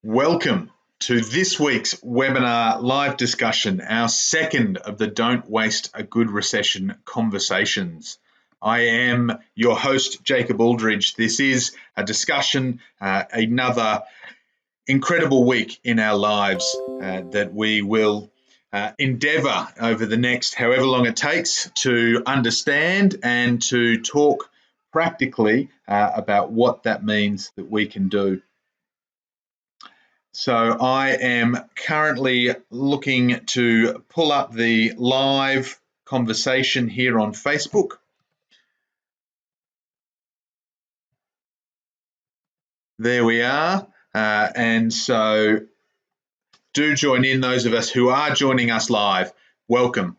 Welcome to this week's webinar live discussion, our second of the Don't Waste a Good Recession conversations. I am your host, Jacob Aldridge. This is a discussion, another incredible week in our lives that we will endeavour over the next however long it takes to understand and to talk practically about what that means that we can do. So I am currently looking to pull up the live conversation here on Facebook. There we are. And so do join in, those of us who are joining us live. Welcome.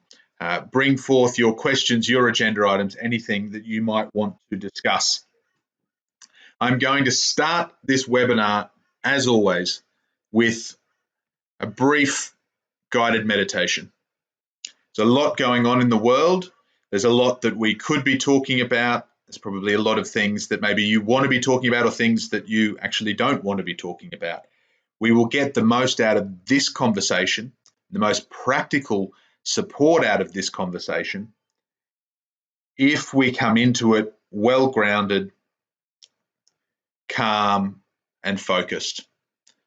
Bring forth your questions, your agenda items, anything that you might want to discuss. I'm going to start this webinar, as always, with a brief guided meditation. There's a lot going on in the world. There's a lot that we could be talking about. There's probably a lot of things that maybe you want to be talking about or things that you actually don't want to be talking about. We will get the most out of this conversation, the most practical support out of this conversation, if we come into it well-grounded, calm, and focused.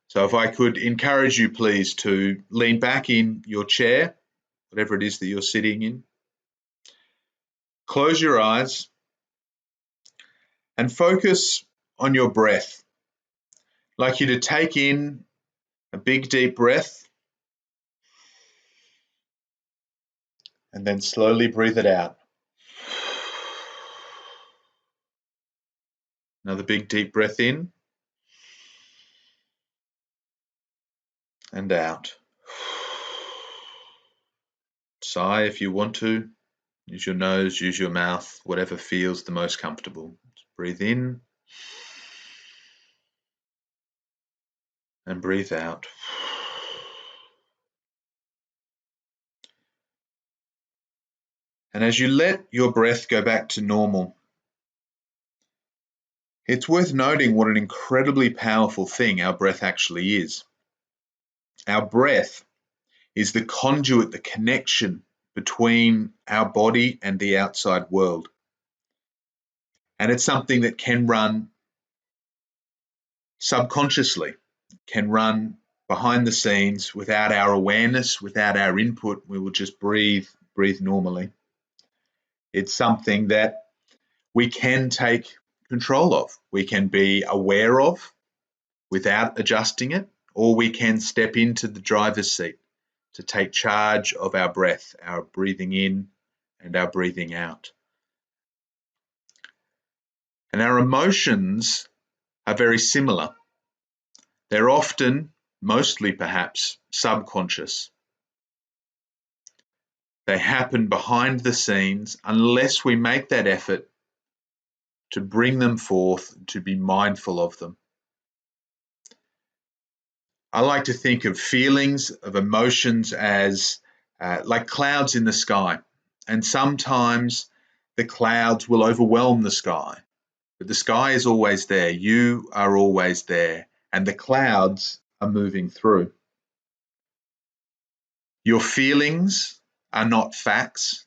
So if I could encourage you, please, to lean back in your chair, whatever it is that you're sitting in. Close your eyes and focus on your breath. I'd like you to take in a big, deep breath and then slowly breathe it out. Another big, deep breath in and out. Sigh if you want to. Use your nose, use your mouth, whatever feels the most comfortable. Just breathe in and breathe out. And as you let your breath go back to normal, it's worth noting what an incredibly powerful thing our breath actually is. Our breath is the conduit, the connection between our body and the outside world. And it's something that can run subconsciously, can run behind the scenes without our awareness, without our input. We will just breathe normally. It's something that we can take control of. We can be aware of without adjusting it, or we can step into the driver's seat to take charge of our breath, our breathing in and our breathing out. And our emotions are very similar. They're often, mostly perhaps, subconscious. They happen behind the scenes unless we make that effort to bring them forth, to be mindful of them. I like to think of feelings, of emotions as like clouds in the sky. And sometimes the clouds will overwhelm the sky, but the sky is always there. You are always there, and the clouds are moving through. Your feelings are not facts.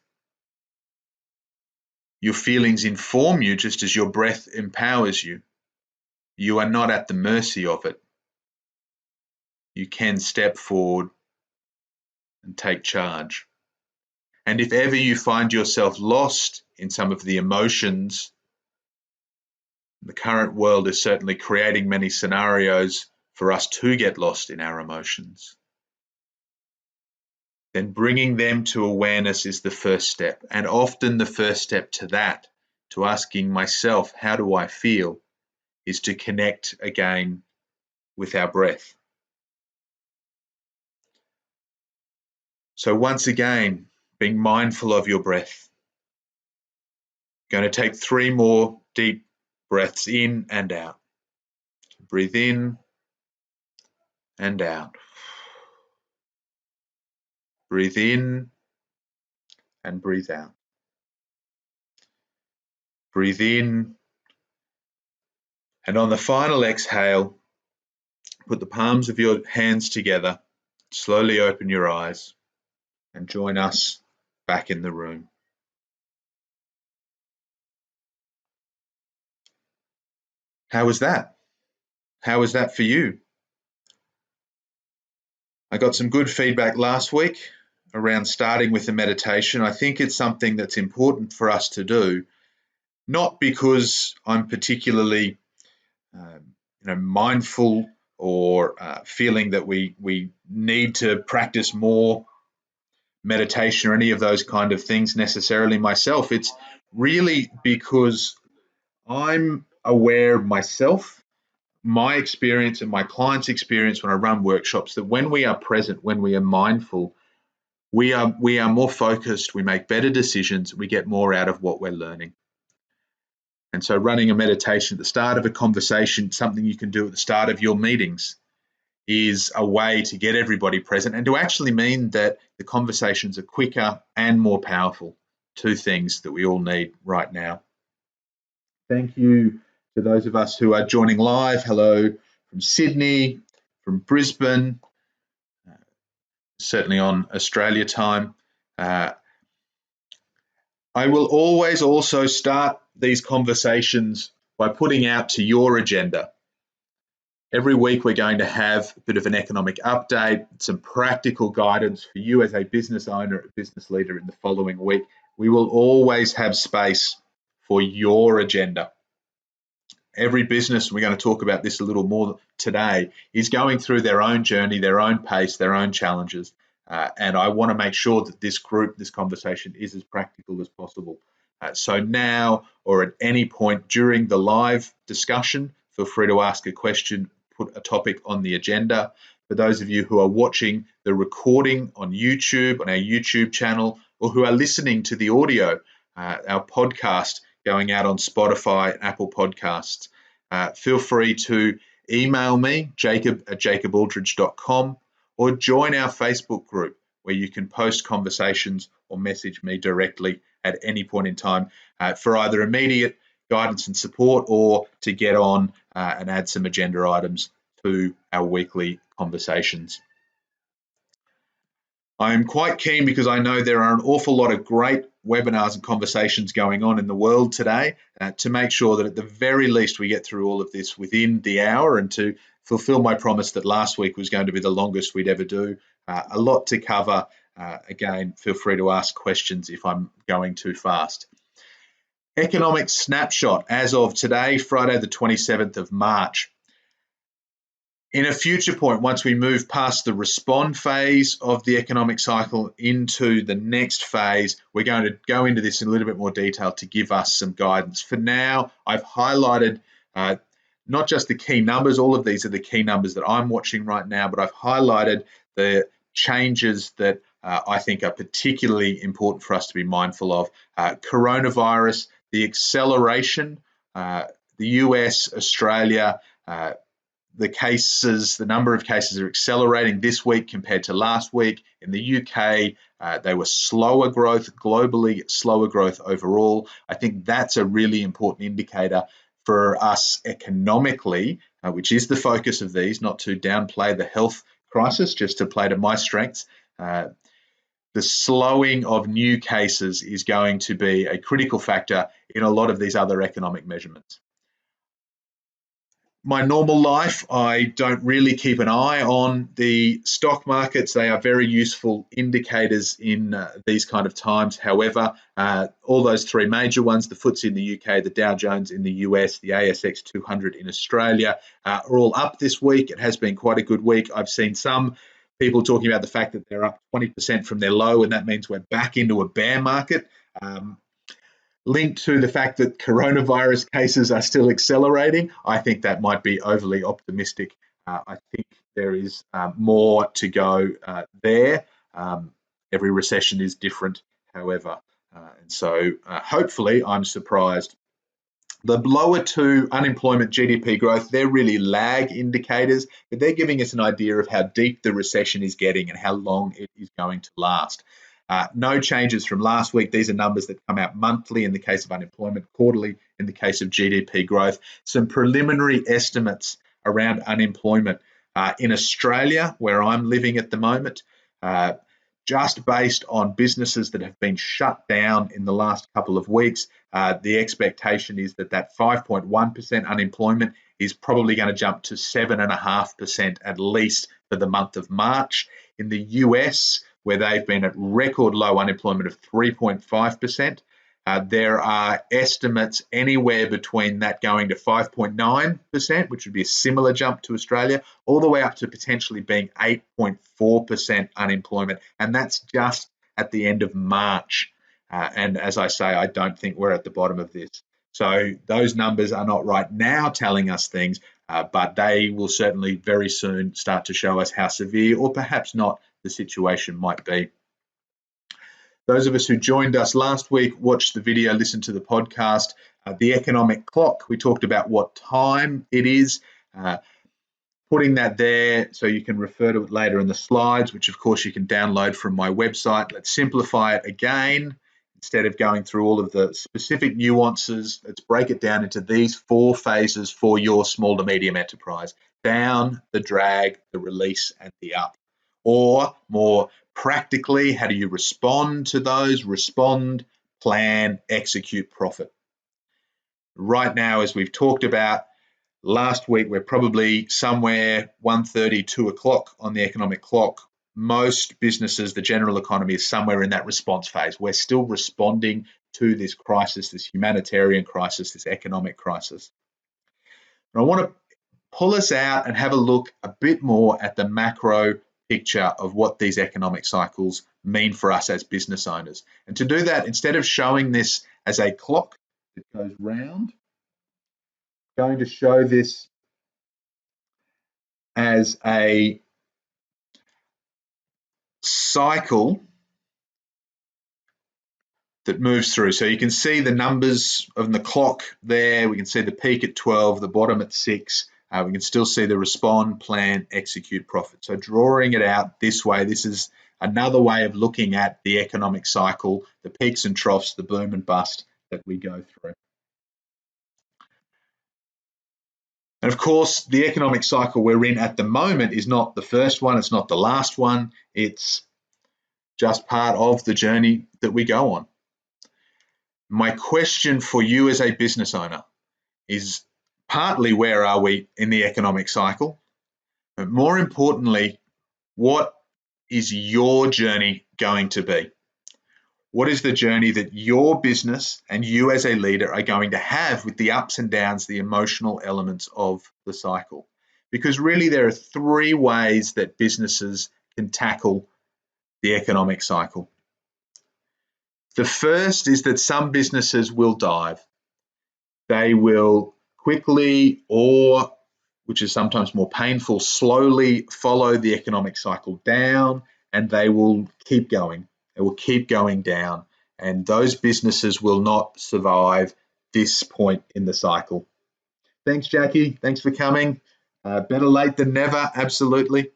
Your feelings inform you just as your breath empowers you. You are not at the mercy of it. You can step forward and take charge. And if ever you find yourself lost in some of the emotions, the current world is certainly creating many scenarios for us to get lost in our emotions, then bringing them to awareness is the first step. And often the first step to that, to asking myself, how do I feel, is to connect again with our breath. So once again, being mindful of your breath. Going to take 3 more deep breaths in and out. Breathe in and out. Breathe in and breathe out. Breathe in, and on the final exhale, put the palms of your hands together, slowly open your eyes and join us back in the room. How was that? How was that for you? I got some good feedback last week around starting with the meditation. I think it's something that's important for us to do, not because I'm particularly mindful or feeling that we need to practice more meditation or any of those kind of things necessarily myself. It's really because I'm aware of myself, my experience and my clients' experience when I run workshops, that when we are present, when we are mindful, we are more focused, we make better decisions, we get more out of what we're learning. And so running a meditation at the start of a conversation, something you can do at the start of your meetings, is a way to get everybody present and to actually mean that the conversations are quicker and more powerful. Two things that we all need right now. Thank you to those of us who are joining live. Hello from Sydney, from Brisbane, certainly on Australia time. I will always also start these conversations by putting out to your agenda. Every week we're going to have a bit of an economic update, some practical guidance for you as a business owner, a business leader in the following week. We will always have space for your agenda. Every business, we're going to talk about this a little more today, is going through their own journey, their own pace, their own challenges. And I want to make sure that this conversation is as practical as possible. So now or at any point during the live discussion, feel free to ask a question, put a topic on the agenda. For those of you who are watching the recording on YouTube, on our YouTube channel, or who are listening to the audio, our podcast going out on Spotify and Apple Podcasts, feel free to email me, jacob@jacobaldridge.com, or join our Facebook group where you can post conversations or message me directly at any point in time for either immediate guidance and support or to get on and add some agenda items to our weekly conversations. I'm quite keen, because I know there are an awful lot of great webinars and conversations going on in the world today, to make sure that at the very least we get through all of this within the hour, and to fulfill my promise that last week was going to be the longest we'd ever do. A lot to cover. Again, feel free to ask questions if I'm going too fast. Economic snapshot as of today, Friday the 27th of March. In a future point, once we move past the respond phase of the economic cycle into the next phase, we're going to go into this in a little bit more detail to give us some guidance. For now, I've highlighted not just the key numbers, all of these are the key numbers that I'm watching right now, but I've highlighted the changes that I think are particularly important for us to be mindful of. Coronavirus, the acceleration, the US, Australia, the number of cases are accelerating this week compared to last week. In the UK, they were slower growth globally, slower growth overall. I think that's a really important indicator for us economically, which is the focus of these, not to downplay the health crisis, just to play to my strengths. The slowing of new cases is going to be a critical factor in a lot of these other economic measurements. My normal life, I don't really keep an eye on the stock markets. They are very useful indicators in these kind of times. However, all those three major ones, the FTSE in the UK, the Dow Jones in the US, the ASX 200 in Australia, are all up this week. It has been quite a good week. I've seen some people talking about the fact that they're up 20% from their low, and that means we're back into a bear market. Linked to the fact that coronavirus cases are still accelerating, I think that might be overly optimistic. I think there is more to go there. Every recession is different, however. And so hopefully I'm surprised. The lower two, unemployment, GDP growth, they're really lag indicators, but they're giving us an idea of how deep the recession is getting and how long it is going to last. No changes from last week. These are numbers that come out monthly in the case of unemployment, quarterly in the case of GDP growth. Some preliminary estimates around unemployment. In Australia, where I'm living at the moment, just based on businesses that have been shut down in the last couple of weeks, the expectation is that 5.1% unemployment is probably going to jump to 7.5% at least for the month of March. In the US, where they've been at record low unemployment of 3.5%, there are estimates anywhere between that going to 5.9%, which would be a similar jump to Australia, all the way up to potentially being 8.4% unemployment. And that's just at the end of March. And as I say, I don't think we're at the bottom of this. So those numbers are not right now telling us things, but they will certainly very soon start to show us how severe or perhaps not the situation might be. Those of us who joined us last week, watched the video, listened to the podcast, the economic clock, we talked about what time it is, putting that there so you can refer to it later in the slides, which of course you can download from my website. Let's simplify it again. Instead of going through all of the specific nuances, let's break it down into these 4 phases for your small to medium enterprise: down, the drag, the release, and the up. Or more practically, how do you respond to those? Respond, plan, execute, profit. Right now, as we've talked about, last week we're probably somewhere 1:30, 2 o'clock on the economic clock. Most businesses, the general economy is somewhere in that response phase. We're still responding to this crisis, this humanitarian crisis, this economic crisis. And I want to pull us out and have a look a bit more at the macro picture of what these economic cycles mean for us as business owners. And to do that, instead of showing this as a clock that goes round, I'm going to show this as a cycle that moves through. So you can see the numbers of the clock there. We can see the peak at 12, the bottom at 6. We can still see the respond, plan, execute, profit. So drawing it out this way, this is another way of looking at the economic cycle, the peaks and troughs, the boom and bust that we go through. And of course, the economic cycle we're in at the moment is not the first one, it's not the last one, it's just part of the journey that we go on. My question for you as a business owner is partly, where are we in the economic cycle? But more importantly, what is your journey going to be? What is the journey that your business and you as a leader are going to have with the ups and downs, the emotional elements of the cycle? Because really there are 3 ways that businesses can tackle the economic cycle. The first is that some businesses will dive. They will quickly, or which is sometimes more painful, slowly follow the economic cycle down, and they will keep going. They will keep going down, and those businesses will not survive this point in the cycle. Thanks, Jackie. Thanks for coming. Better late than never, absolutely.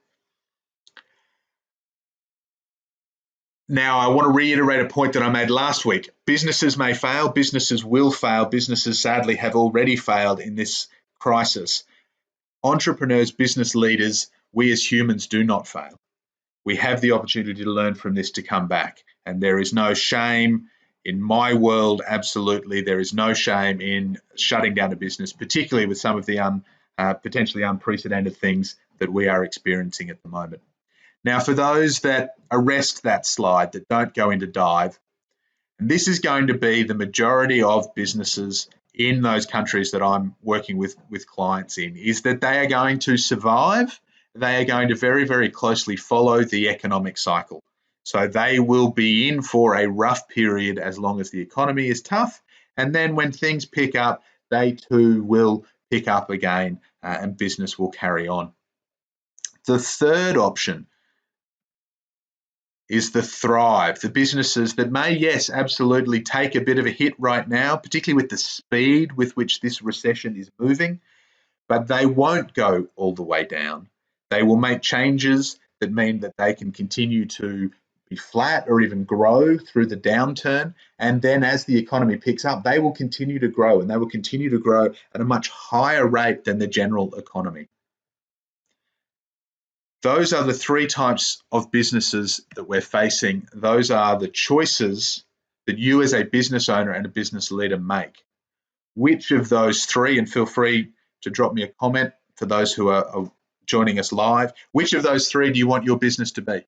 Now, I want to reiterate a point that I made last week. Businesses may fail, businesses will fail, businesses sadly have already failed in this crisis. Entrepreneurs, business leaders, we as humans do not fail. We have the opportunity to learn from this to come back. And there is no shame in my world, absolutely. There is no shame in shutting down a business, particularly with some of the potentially unprecedented things that we are experiencing at the moment. Now, for those that arrest that slide, that don't go into dive, and this is going to be the majority of businesses in those countries that I'm working with clients in, is that they are going to survive. They are going to very, very closely follow the economic cycle. So they will be in for a rough period as long as the economy is tough. And then when things pick up, they too will pick up again and business will carry on. The third option is the thrive, the businesses that may, yes, absolutely take a bit of a hit right now, particularly with the speed with which this recession is moving, but they won't go all the way down. They will make changes that mean that they can continue to be flat or even grow through the downturn. And then as the economy picks up, they will continue to grow, and they will continue to grow at a much higher rate than the general economy. those are the three types of businesses that we're facing. Those are the choices that you as a business owner and a business leader make. Which of those three, and feel free to drop me a comment for those who are joining us live, which of those three do you want your business to be?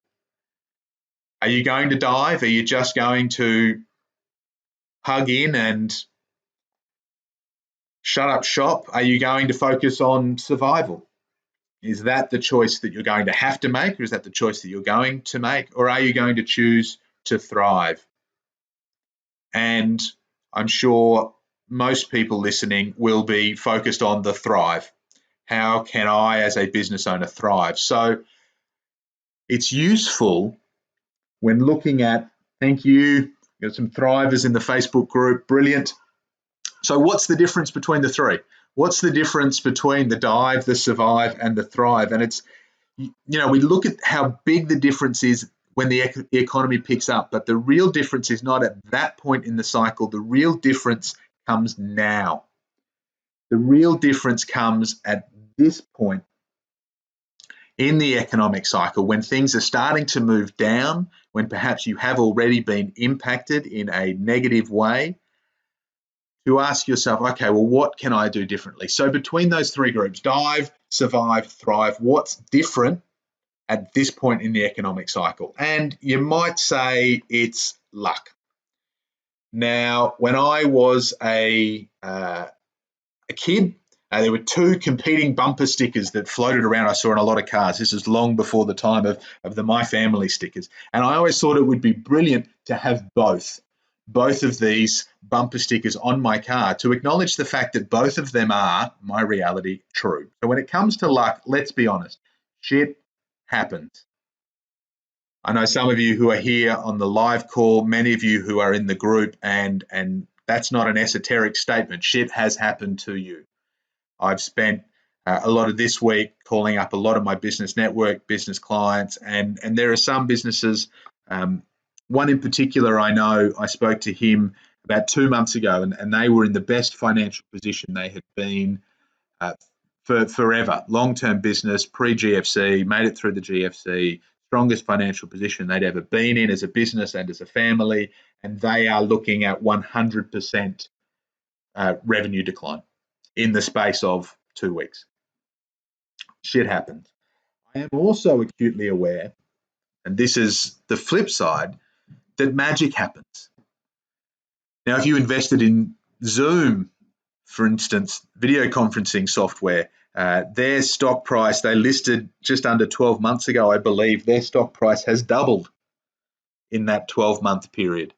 Are you going to dive? Are you just going to hug in and shut up shop? Are you going to focus on survival? Is that the choice that you're going to have to make, or is that the choice that you're going to make, or are you going to choose to thrive? And I'm sure most people listening will be focused on the thrive. How can I, as a business owner, thrive? So it's useful when looking at, thank you, got some thrivers in the Facebook group, brilliant. So what's the difference between the three? What's the difference between the dive, the survive, and the thrive? And it's, we look at how big the difference is when the economy picks up, but the real difference is not at that point in the cycle. The real difference comes now. The real difference comes at this point in the economic cycle, when things are starting to move down, when perhaps you have already been impacted in a negative way, to ask yourself, okay, well, what can I do differently? So between those three groups, dive, survive, thrive, what's different at this point in the economic cycle? And you might say it's luck. Now, when I was a kid, there were two competing bumper stickers that floated around I saw in a lot of cars. This is long before the time of the My Family stickers. And I always thought it would be brilliant to have both of these bumper stickers on my car to acknowledge the fact that both of them are my reality true. So when it comes to luck, let's be honest, shit happens. I know some of you who are here on the live call, many of you who are in the group, and that's not an esoteric statement. Shit has happened to you. I've spent a lot of this week calling up a lot of my business network, business clients, and there are some businesses, one in particular I know, I spoke to him about 2 months ago, and they were in the best financial position they had been for forever. Long-term business, pre-GFC, made it through the GFC, strongest financial position they'd ever been in as a business and as a family, and they are looking at 100% revenue decline in the space of 2 weeks. Shit happens. I am also acutely aware, and this is the flip side, that magic happens. Now, if you invested in Zoom, for instance, video conferencing software, their stock price, they listed just under 12 months ago, I believe, their stock price has doubled in that 12-month period.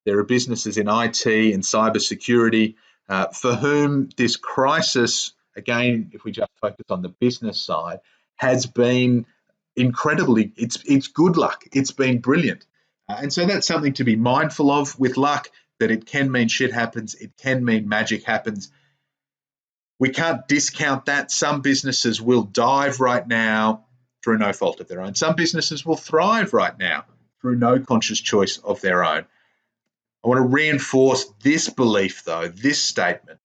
There are businesses in IT and cybersecurity for whom this crisis, again, if we just focus on the business side, has been incredibly, it's good luck. It's been brilliant. And so that's something to be mindful of with luck, that it can mean shit happens. It can mean magic happens. We can't discount that. Some businesses will dive right now through no fault of their own. Some businesses will thrive right now through no conscious choice of their own. I want to reinforce this belief, though, this statement.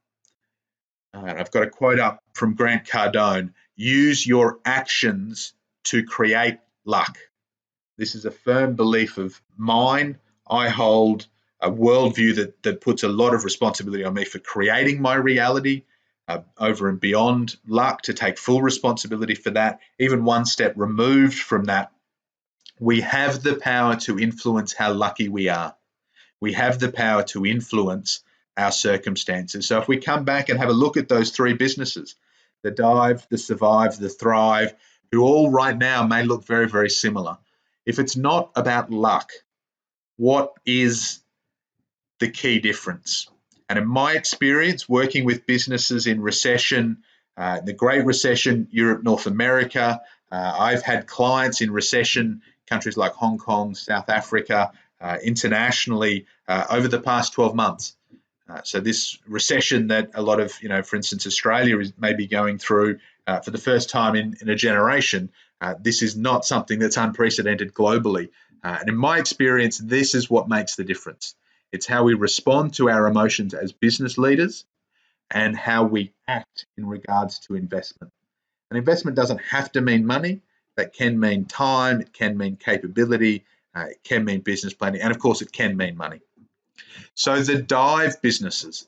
And I've got a quote up from Grant Cardone: use your actions to create luck. This is a firm belief of mine. I hold a worldview that puts a lot of responsibility on me for creating my reality, over and beyond luck, to take full responsibility for that. Even one step removed from that, we have the power to influence how lucky we are. We have the power to influence our circumstances. So if we come back and have a look at those three businesses, the dive, the survive, the thrive, who all right now may look very, very similar. If it's not about luck, what is the key difference? And in my experience, working with businesses in recession, the Great Recession, Europe, North America, I've had clients in recession, countries like Hong Kong, South Africa, internationally over the past 12 months. So this recession that a lot of, for instance, Australia is maybe going through for the first time in a generation, this is not something that's unprecedented globally. And in my experience, this is what makes the difference. It's how we respond to our emotions as business leaders and how we act in regards to investment. And investment doesn't have to mean money. That can mean time, it can mean capability, it can mean business planning, and of course it can mean money. So the dive businesses,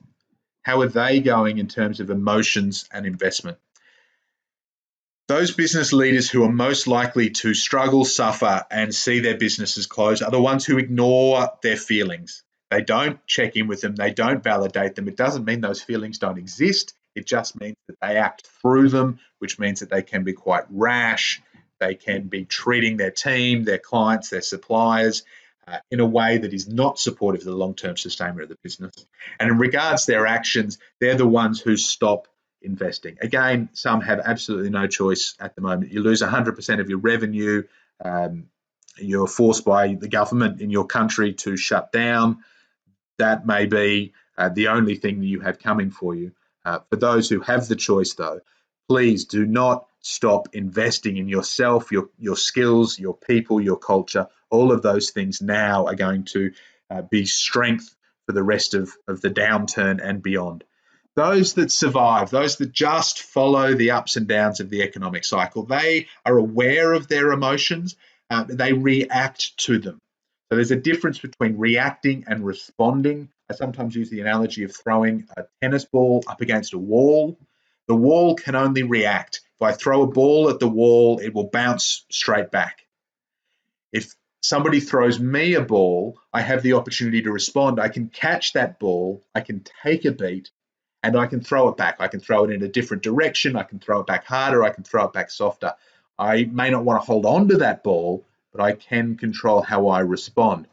how are they going in terms of emotions and investment? Those business leaders who are most likely to struggle, suffer, and see their businesses close are the ones who ignore their feelings. They don't check in with them, they don't validate them. It doesn't mean those feelings don't exist. It just means that they act through them, which means that they can be quite rash. They can be treating their team, their clients, their suppliers in a way that is not supportive of the long-term sustainment of the business. And in regards to their actions, they're the ones who stop investing. Again, some have absolutely no choice at the moment. You lose 100% of your revenue. You're forced by the government in your country to shut down. That may be the only thing that you have coming for you. For those who have the choice, though, please do not stop investing in yourself, your skills, your people, your culture. All of those things now are going to be strength for the rest of the downturn and beyond. Those that survive, those that just follow the ups and downs of the economic cycle, they are aware of their emotions, they react to them. So there's a difference between reacting and responding. I sometimes use the analogy of throwing a tennis ball up against a wall. The wall can only react. If I throw a ball at the wall, it will bounce straight back. If somebody throws me a ball, I have the opportunity to respond. I can catch that ball, I can take a beat, and I can throw it back. I can throw it in a different direction. I can throw it back harder. I can throw it back softer. I may not want to hold on to that ball, but I can control how I respond.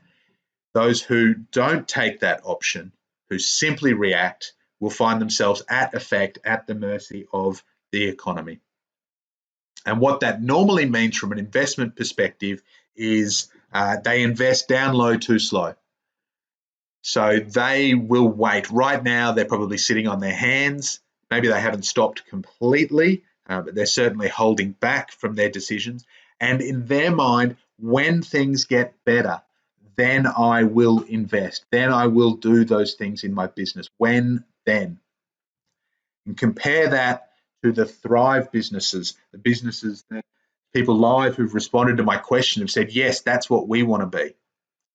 Those who don't take that option, who simply react, will find themselves at effect at the mercy of the economy. And what that normally means from an investment perspective is they invest down low too slow. So they will wait. Right now, they're probably sitting on their hands. Maybe they haven't stopped completely, but they're certainly holding back from their decisions. And in their mind, when things get better, then I will invest. Then I will do those things in my business. When then? And compare that to the Thrive businesses, the businesses that people live who've responded to my question have said, yes, that's what we want to be.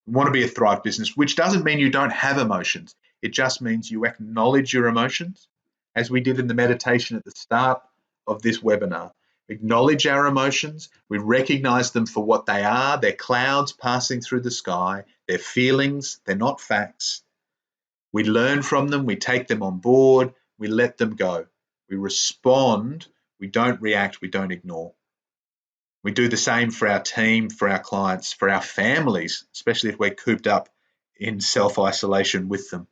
We want to be a Thrive business, which doesn't mean you don't have emotions. It just means you acknowledge your emotions, as we did in the meditation at the start of this webinar. Acknowledge our emotions. We recognize them for what they are. They're clouds passing through the sky. They're feelings. They're not facts. We learn from them. We take them on board. We let them go. We respond. We don't react. We don't ignore. We do the same for our team, for our clients, for our families, especially if we're cooped up in self-isolation with them.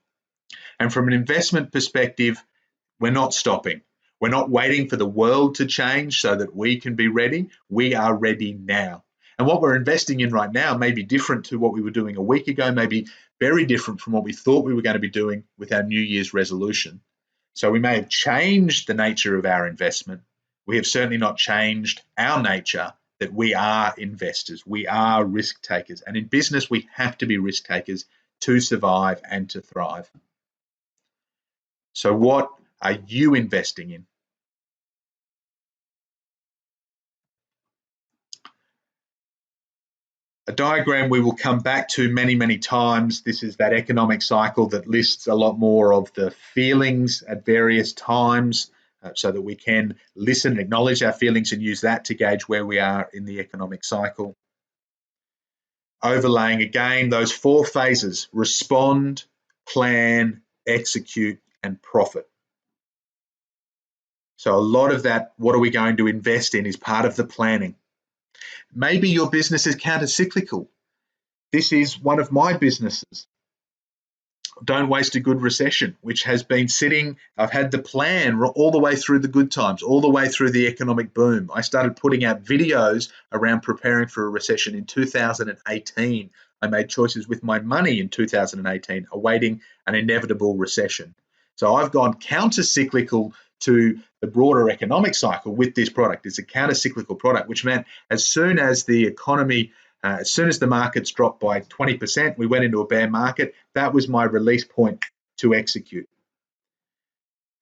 And from an investment perspective, we're not stopping. We're not waiting for the world to change so that we can be ready. We are ready now. And what we're investing in right now may be different to what we were doing a week ago, maybe very different from what we thought we were going to be doing with our New Year's resolution. So we may have changed the nature of our investment. We have certainly not changed our nature, that we are investors. We are risk takers. And in business, we have to be risk takers to survive and to thrive. So what are you investing in? A diagram we will come back to many, many times. This is that economic cycle that lists a lot more of the feelings at various times so that we can listen and acknowledge our feelings and use that to gauge where we are in the economic cycle. Overlaying again those 4 phases: respond, plan, execute, and profit. So a lot of that, what are we going to invest in, is part of the planning. Maybe your business is counter-cyclical. This is one of my businesses. Don't Waste a Good Recession, which has been sitting, I've had the plan all the way through the good times, all the way through the economic boom. I started putting out videos around preparing for a recession in 2018. I made choices with my money in 2018, awaiting an inevitable recession. So I've gone counter-cyclical to the broader economic cycle with this product. It's a counter-cyclical product, which meant as soon as the economy as soon as the markets dropped by 20%, we went into a bear market. That was my release point to execute.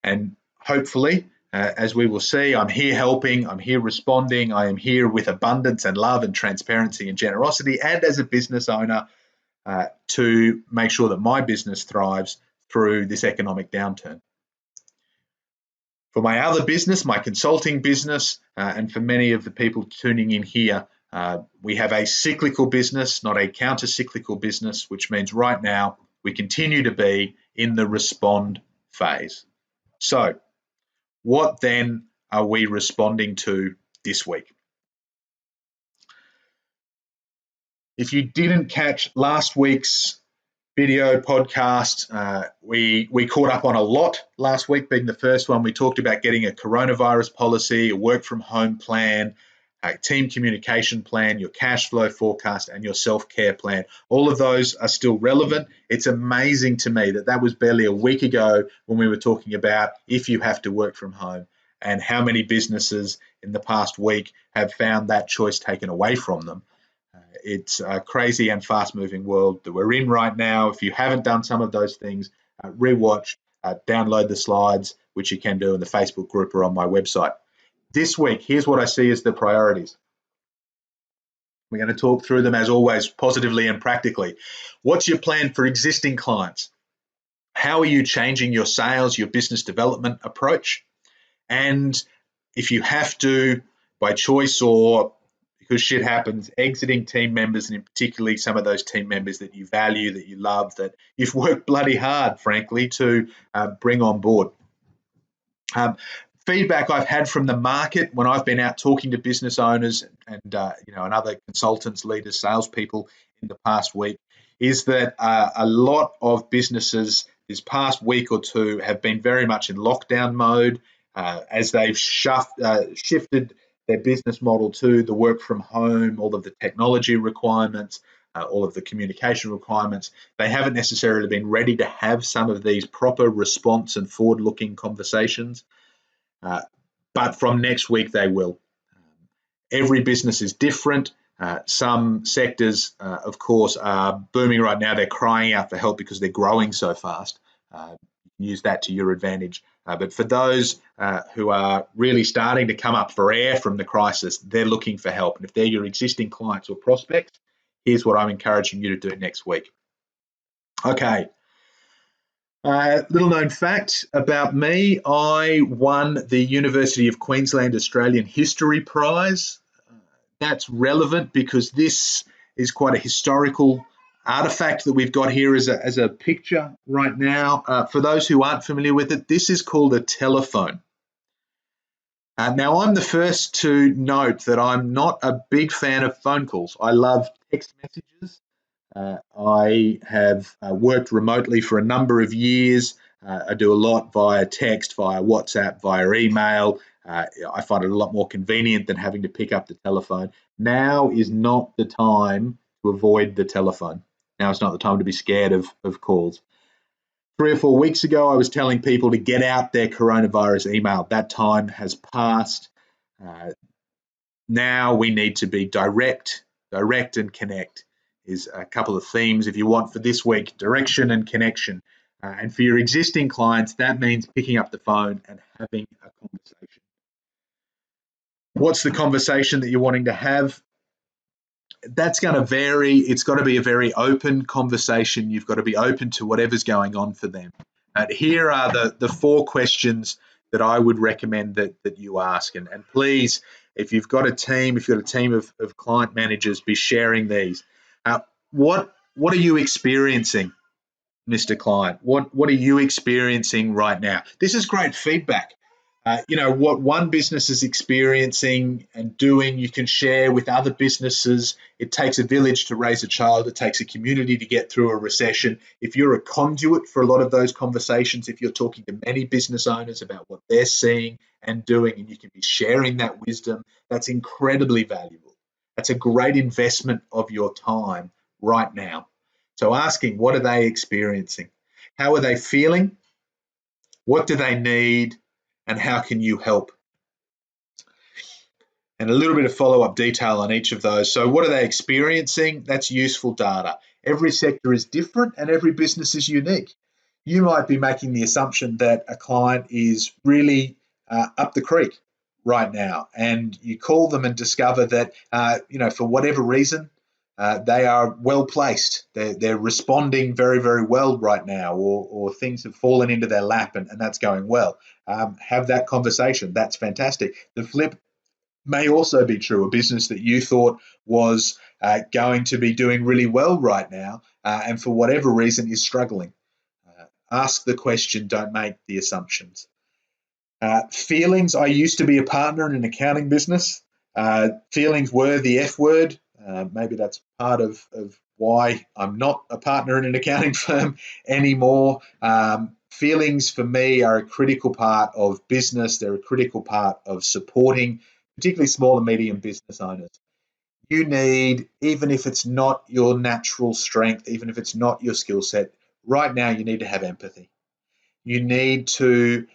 And hopefully, As we will see, I'm here helping, I'm here responding, I am here with abundance and love and transparency and generosity, and as a business owner to make sure that my business thrives through this economic downturn. For my other business, my consulting business, and for many of the people tuning in here, we have a cyclical business, not a counter-cyclical business, which means right now we continue to be in the respond phase. So, what then are we responding to this week? If you didn't catch last week's video podcast, we caught up on a lot last week, being the first one. We talked about getting a coronavirus policy, a work from home plan, a team communication plan, your cash flow forecast, and your self-care plan. All of those are still relevant. It's amazing to me that that was barely a week ago when we were talking about if you have to work from home, and how many businesses in the past week have found that choice taken away from them. It's a crazy and fast-moving world that we're in right now. If you haven't done some of those things, rewatch, download the slides, which you can do in the Facebook group or on my website. This week, here's what I see as the priorities. We're going to talk through them, as always, positively and practically. What's your plan for existing clients? How are you changing your sales, your business development approach? And if you have to, by choice or because shit happens, exiting team members, and in particularly some of those team members that you value, that you love, that you've worked bloody hard, frankly, to bring on board. Feedback I've had from the market when I've been out talking to business owners and other consultants, leaders, salespeople in the past week is that a lot of businesses this past week or two have been very much in lockdown mode as they've shifted their business model to the work from home, all of the technology requirements, all of the communication requirements. They haven't necessarily been ready to have some of these proper response and forward-looking conversations. But from next week, they will. Every business is different. Some sectors, of course, are booming right now. They're crying out for help because they're growing so fast. Use that to your advantage. But for those who are really starting to come up for air from the crisis, they're looking for help. And if they're your existing clients or prospects, here's what I'm encouraging you to do next week. Okay. Little known fact about me, I won the University of Queensland Australian History Prize. That's relevant because this is quite a historical artifact that we've got here as a picture right now. For those who aren't familiar with it, this is called a telephone. Now, I'm the first to note that I'm not a big fan of phone calls. I love text messages. I have worked remotely for a number of years. I do a lot via text, via WhatsApp, via email. I find it a lot more convenient than having to pick up the telephone. Now is not the time to avoid the telephone. Now is not the time to be scared of calls. 3 or 4 weeks ago, I was telling people to get out their coronavirus email. That time has passed. Now we need to be direct and connect is a couple of themes if you want for this week, direction and connection. And for your existing clients, that means picking up the phone and having a conversation. What's the conversation that you're wanting to have? That's going to vary. It's got to be a very open conversation. You've got to be open to whatever's going on for them. Here are the 4 questions that I would recommend that you ask. And please, if you've got a team, if you've got a team of client managers, be sharing these. What are you experiencing, Mr. Client? What are you experiencing right now? This is great feedback. What one business is experiencing and doing, you can share with other businesses. It takes a village to raise a child. It takes a community to get through a recession. If you're a conduit for a lot of those conversations, if you're talking to many business owners about what they're seeing and doing, and you can be sharing that wisdom, that's incredibly valuable. That's a great investment of your time right now. So asking, what are they experiencing? How are they feeling? What do they need? And how can you help? And a little bit of follow-up detail on each of those. So what are they experiencing? That's useful data. Every sector is different and every business is unique. You might be making the assumption that a client is really up the creek right now, and you call them and discover that, for whatever reason, they are well placed. They're responding very, very well right now, or things have fallen into their lap and that's going well. Have that conversation. That's fantastic. The flip may also be true. A business that you thought was going to be doing really well right now, and for whatever reason is struggling. Ask the question, don't make the assumptions. Feelings. I used to be a partner in an accounting business. Feelings were the F word. Maybe that's part of why I'm not a partner in an accounting firm anymore. Feelings for me are a critical part of business. They're a critical part of supporting, particularly small and medium business owners. You need, even if it's not your natural strength, even if it's not your skill set, right now you need to have empathy. You need to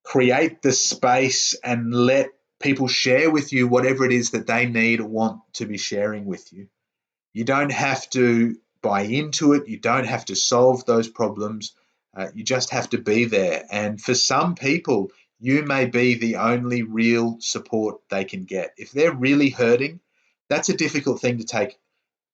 create the space and let people share with you whatever it is that they need or want to be sharing with you. You don't have to buy into it. You don't have to solve those problems. You just have to be there. And for some people, you may be the only real support they can get. If they're really hurting, that's a difficult thing to take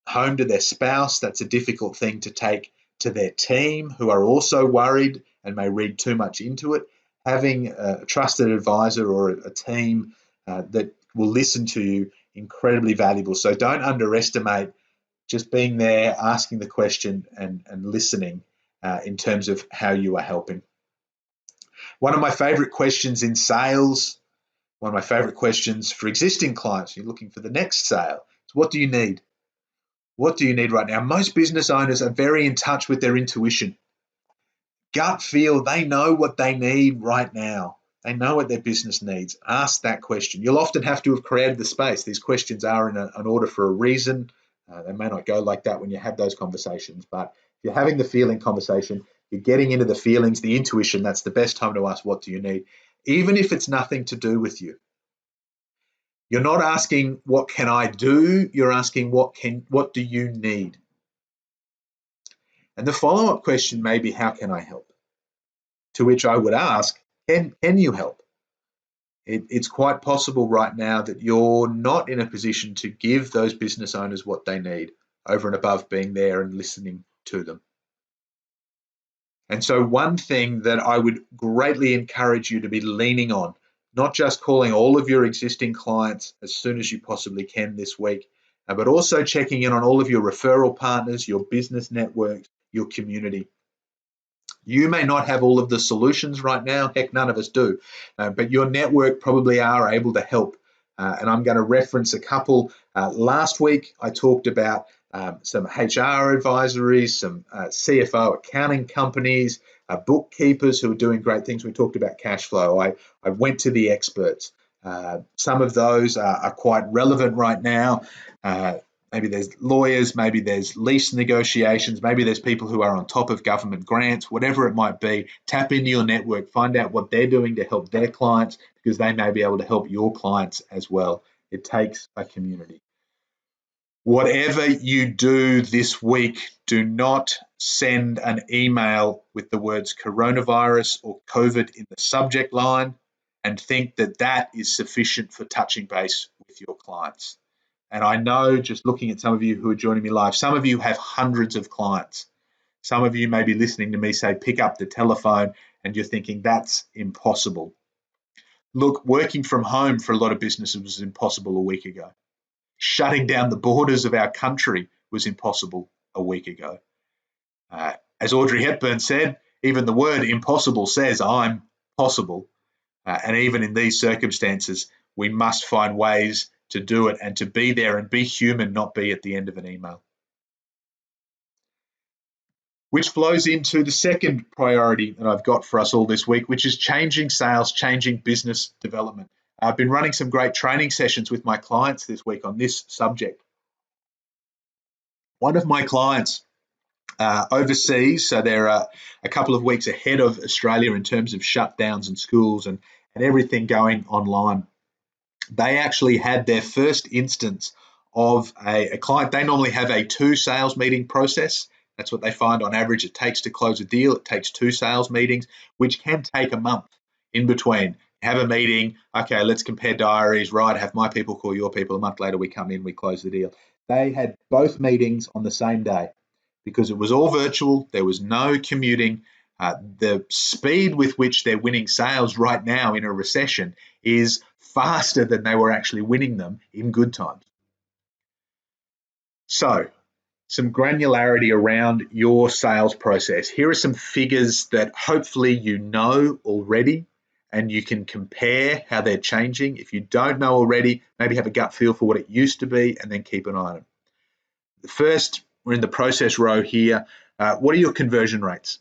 home to their spouse. That's a difficult thing to take to their team, who are also worried and may read too much into it. Having a trusted advisor or a team that will listen to you, incredibly valuable. So don't underestimate just being there, asking the question and listening in terms of how you are helping. One of my favorite questions in sales, one of my favorite questions for existing clients, you're looking for the next sale, is what do you need? What do you need right now? Most business owners are very in touch with their intuition. Gut feel, they know what they need right now. They know what their business needs. Ask that question. You'll often have to have created the space. These questions are in an order for a reason. They may not go like that when you have those conversations, but if you're having the feeling conversation, you're getting into the feelings, the intuition, that's the best time to ask, what do you need? Even if it's nothing to do with you. You're not asking, what can I do? You're asking, what do you need? And the follow-up question may be, how can I help? To which I would ask, can you help? It's quite possible right now that you're not in a position to give those business owners what they need over and above being there and listening to them. And so one thing that I would greatly encourage you to be leaning on, not just calling all of your existing clients as soon as you possibly can this week, but also checking in on all of your referral partners, your business networks, your community. You may not have all of the solutions right now. Heck, none of us do. But your network probably are able to help. And I'm going to reference a couple. Last week, I talked about some HR advisories, some CFO accounting companies, bookkeepers who are doing great things. We talked about cash flow. I went to the experts. Some of those are quite relevant right now. Maybe there's lawyers, maybe there's lease negotiations, maybe there's people who are on top of government grants, whatever it might be. Tap into your network, find out what they're doing to help their clients, because they may be able to help your clients as well. It takes a community. Whatever you do this week, do not send an email with the words coronavirus or COVID in the subject line and think that that is sufficient for touching base with your clients. And I know, just looking at some of you who are joining me live, some of you have hundreds of clients. Some of you may be listening to me say, pick up the telephone, and you're thinking that's impossible. Look, working from home for a lot of businesses was impossible a week ago. Shutting down the borders of our country was impossible a week ago. As Audrey Hepburn said, even the word impossible says I'm possible. And even in these circumstances, we must find ways to do it and to be there and be human, not be at the end of an email. Which flows into the second priority that I've got for us all this week, which is changing sales, changing business development. I've been running some great training sessions with my clients this week on this subject. One of my clients overseas, so they're a couple of weeks ahead of Australia in terms of shutdowns and schools and everything going online. They actually had their first instance of a client. They normally have a 2 sales meeting process. That's what they find on average it takes to close a deal. It takes 2 sales meetings, which can take a month in between. Have a meeting. Okay, let's compare diaries. Right, have my people call your people. A month later, we come in, we close the deal. They had both meetings on the same day because it was all virtual. There was no commuting. The speed with which they're winning sales right now in a recession is faster than they were actually winning them in good times. So, some granularity around your sales process. Here are some figures that hopefully you know already and you can compare how they're changing. If you don't know already, maybe have a gut feel for what it used to be and then keep an eye on it. The first, we're in the process row here. What are your conversion rates?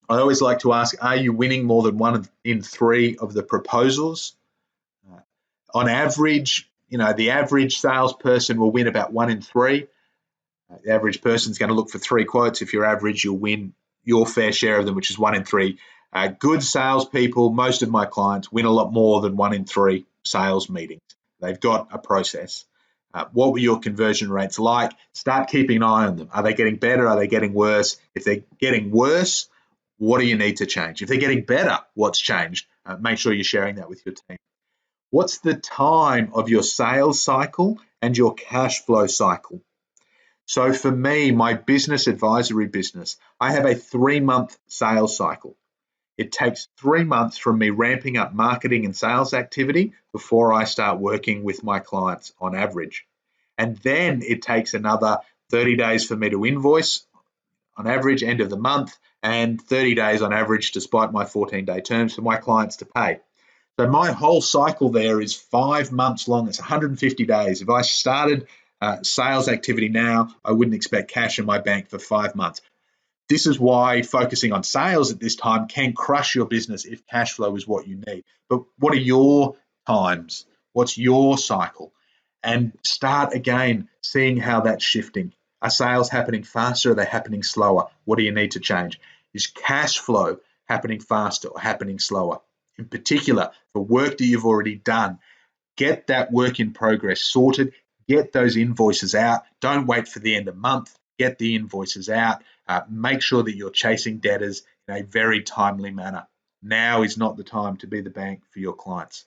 I always like to ask, are you winning more than 1 in 3 of the proposals? On average, the average salesperson will win about 1 in 3. The average person's going to look for 3 quotes. If you're average, you'll win your fair share of them, which is 1 in 3. Good salespeople, most of my clients, win a lot more than 1 in 3 sales meetings. They've got a process. What were your conversion rates like? Start keeping an eye on them. Are they getting better? Are they getting worse? If they're getting worse, what do you need to change? If they're getting better, what's changed? Make sure you're sharing that with your team. What's the time of your sales cycle and your cash flow cycle? So for me, my business advisory business, I have a 3-month sales cycle. It takes 3 months from me ramping up marketing and sales activity before I start working with my clients on average. And then it takes another 30 days for me to invoice on average, end of the month, and 30 days on average, despite my 14-day terms, for my clients to pay. So my whole cycle there is 5 months long. It's 150 days. If I started sales activity now, I wouldn't expect cash in my bank for 5 months. This is why focusing on sales at this time can crush your business if cash flow is what you need. But what are your times? What's your cycle? And start again seeing how that's shifting. Are sales happening faster? Are they happening slower? What do you need to change? Is cash flow happening faster or happening slower? In particular, for work that you've already done, get that work in progress sorted, get those invoices out. Don't wait for the end of month. Get the invoices out. Make sure that you're chasing debtors in a very timely manner. Now is not the time to be the bank for your clients.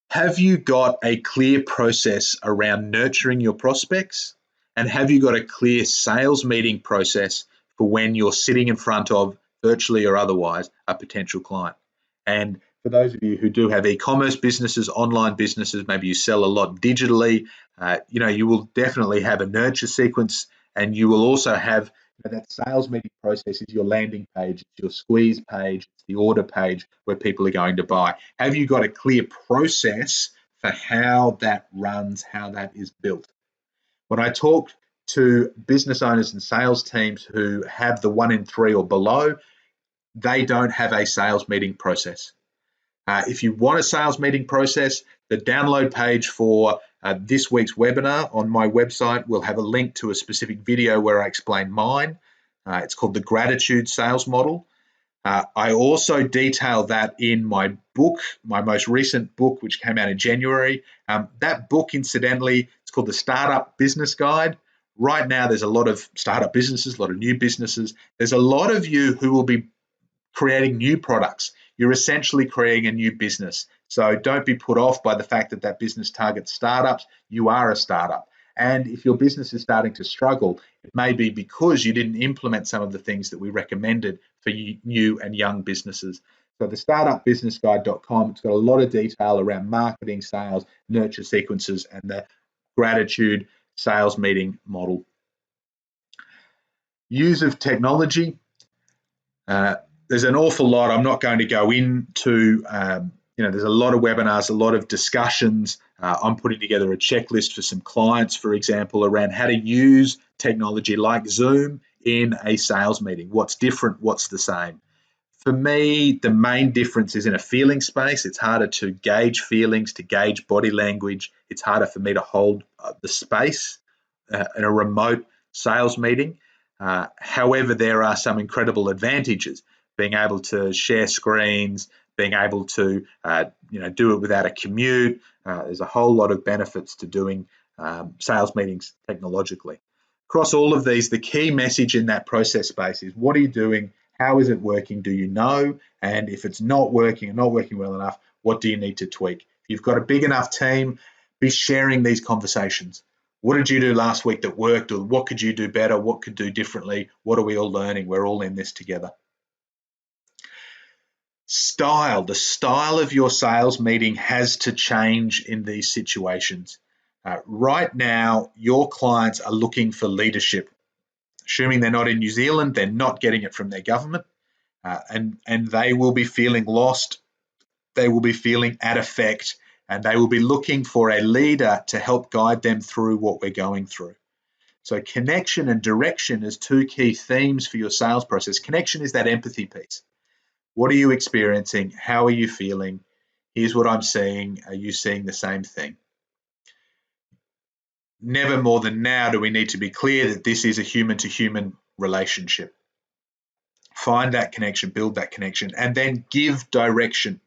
Have you got a clear process around nurturing your prospects? And have you got a clear sales meeting process for when you're sitting in front of, virtually or otherwise, a potential client? And for those of you who do have e-commerce businesses, online businesses, maybe you sell a lot digitally, you will definitely have a nurture sequence, and you will also have that sales meeting process is your landing page, it's your squeeze page, it's the order page where people are going to buy. Have you got a clear process for how that runs, how that is built? When I talk to business owners and sales teams who have the 1 in 3 or below, they don't have a sales meeting process. If you want a sales meeting process, the download page for this week's webinar on my website will have a link to a specific video where I explain mine. It's called the Gratitude Sales Model. I also detail that in my book, my most recent book, which came out in January. That book, incidentally, it's called the Startup Business Guide. Right now, there's a lot of startup businesses, a lot of new businesses. There's a lot of you who will be creating new products. You're essentially creating a new business. So don't be put off by the fact that that business targets startups. You are a startup. And if your business is starting to struggle, it may be because you didn't implement some of the things that we recommended for new and young businesses. So the startupbusinessguide.com, it's got a lot of detail around marketing, sales, nurture sequences, and the gratitude sales meeting model. Use of technology. There's an awful lot. I'm not going to go into, there's a lot of webinars, a lot of discussions. I'm putting together a checklist for some clients, for example, around how to use technology like Zoom in a sales meeting. What's different? What's the same? For me, the main difference is in a feeling space. It's harder to gauge feelings, to gauge body language. It's harder for me to hold the space in a remote sales meeting. However, there are some incredible advantages. Being able to share screens, being able to do it without a commute. There's a whole lot of benefits to doing sales meetings technologically. Across all of these, the key message in that process space is what are you doing? How is it working? Do you know? And if it's not working and not working well enough, what do you need to tweak? If you've got a big enough team, be sharing these conversations. What did you do last week that worked? Or what could you do better? What could do differently? What are we all learning? We're all in this together. Style. The style of your sales meeting has to change in these situations. Right now, your clients are looking for leadership. Assuming they're not in New Zealand, they're not getting it from their government, and they will be feeling lost. They will be feeling at effect, and they will be looking for a leader to help guide them through what we're going through. So connection and direction is two key themes for your sales process. Connection is that empathy piece. What are you experiencing? How are you feeling? Here's what I'm seeing. Are you seeing the same thing? Never more than now do we need to be clear that this is a human-to-human relationship. Find that connection, build that connection, and then give direction.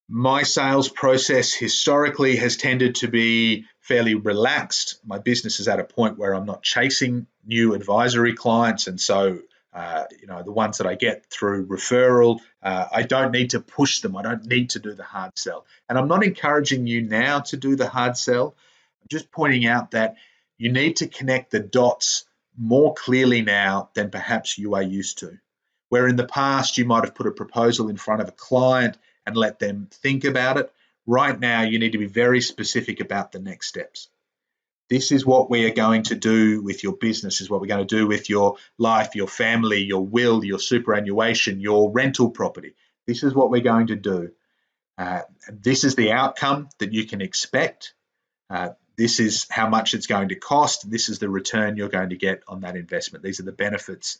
My sales process historically has tended to be fairly relaxed. My business is at a point where I'm not chasing new advisory clients, and so the ones that I get through referral, I don't need to push them. I don't need to do the hard sell. And I'm not encouraging you now to do the hard sell. I'm just pointing out that you need to connect the dots more clearly now than perhaps you are used to. Where in the past you might have put a proposal in front of a client and let them think about it, right now you need to be very specific about the next steps. This is what we are going to do with your business, is what we're going to do with your life, your family, your will, your superannuation, your rental property. This is what we're going to do. This is the outcome that you can expect. This is how much it's going to cost. This is the return you're going to get on that investment. These are the benefits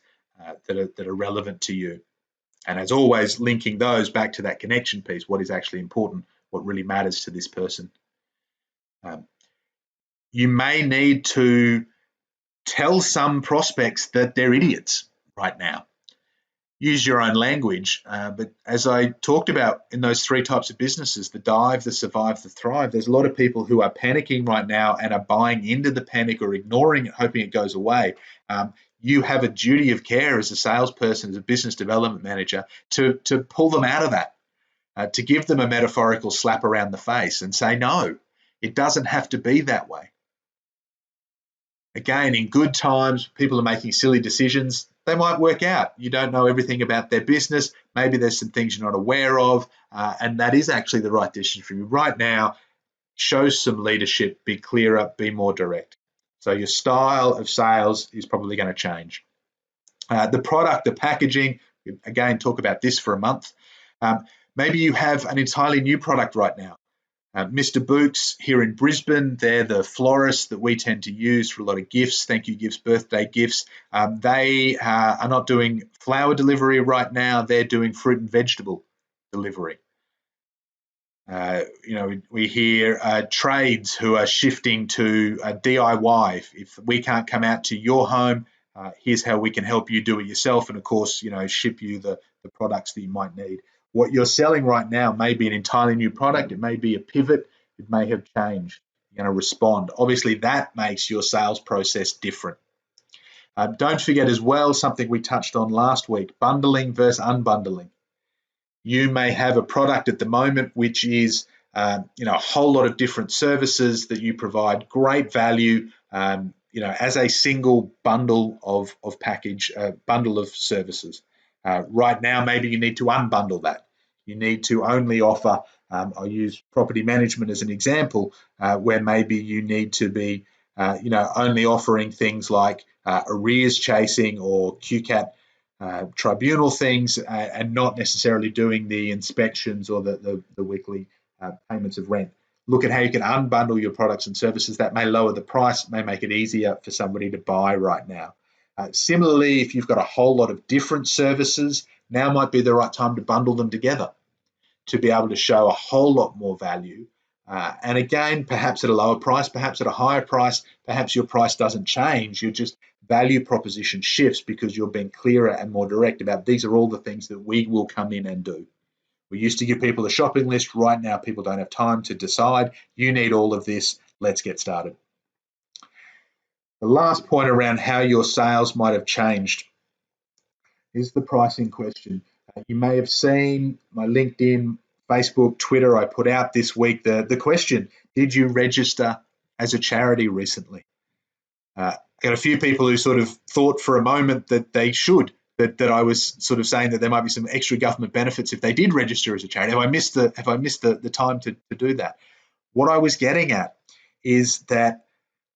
that are relevant to you. And as always, linking those back to that connection piece, what is actually important, what really matters to this person. You may need to tell some prospects that they're idiots right now. Use your own language, but as I talked about in those three types of businesses, the dive, the survive, the thrive, there's a lot of people who are panicking right now and are buying into the panic or ignoring it, hoping it goes away. You have a duty of care as a salesperson, as a business development manager, to pull them out of that, to give them a metaphorical slap around the face and say, no, it doesn't have to be that way. Again, in good times, people are making silly decisions. They might work out. You don't know everything about their business. Maybe there's some things you're not aware of, and that is actually the right decision for you. Right now, show some leadership, be clearer, be more direct. So your style of sales is probably going to change. The product, the packaging, again, talk about this for a month. Maybe you have an entirely new product right now. Mr. Books here in Brisbane, they're the florist that we tend to use for a lot of gifts, thank you gifts, birthday gifts. They are not doing flower delivery right now, they're doing fruit and vegetable delivery. We hear trades who are shifting to DIY. If we can't come out to your home, here's how we can help you do it yourself, and of course, ship you the products that you might need. What you're selling right now may be an entirely new product. It may be a pivot. It may have changed. You're going to respond. Obviously, that makes your sales process different. Don't forget as well something we touched on last week, bundling versus unbundling. You may have a product at the moment which is a whole lot of different services that you provide, great value, as a single bundle of package, bundle of services. Right now, maybe you need to unbundle that. You need to only offer, I'll use property management as an example, where maybe you need to be, only offering things like arrears chasing or QCAT tribunal things, and not necessarily doing the inspections or the weekly payments of rent. Look at how you can unbundle your products and services. That may lower the price, may make it easier for somebody to buy right now. Similarly, if you've got a whole lot of different services, now might be the right time to bundle them together to be able to show a whole lot more value. And again, perhaps at a lower price, perhaps at a higher price, perhaps your price doesn't change. Your just value proposition shifts because you're being clearer and more direct about these are all the things that we will come in and do. We used to give people a shopping list. Right now, people don't have time to decide. You need all of this. Let's get started. The last point around how your sales might have changed. is the pricing question. You may have seen my LinkedIn, Facebook, Twitter, I put out this week the question, did you register as a charity recently? I got a few people who sort of thought for a moment that they should, that I was sort of saying that there might be some extra government benefits if they did register as a charity. Have I missed the time to do that? What I was getting at is that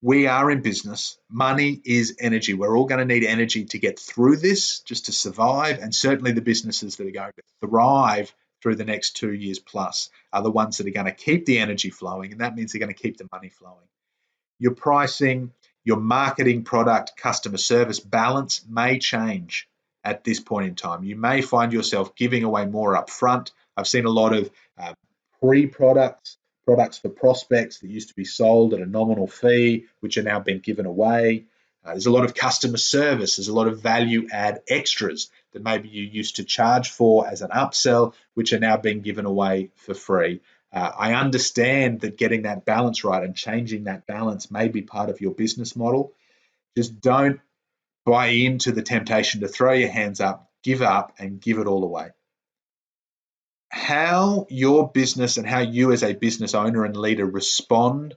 we are in business. Money is energy. We're all going to need energy to get through this, just to survive. And certainly the businesses that are going to thrive through the next 2 years plus are the ones that are going to keep the energy flowing. And that means they're going to keep the money flowing. Your pricing, your marketing, product, customer service balance may change at this point in time. You may find yourself giving away more upfront. I've seen a lot of pre-products, products for prospects that used to be sold at a nominal fee, which are now being given away. There's a lot of customer service. There's a lot of value add extras that maybe you used to charge for as an upsell, which are now being given away for free. I understand that getting that balance right and changing that balance may be part of your business model. Just don't buy into the temptation to throw your hands up, give up, and give it all away. How your business and how you as a business owner and leader respond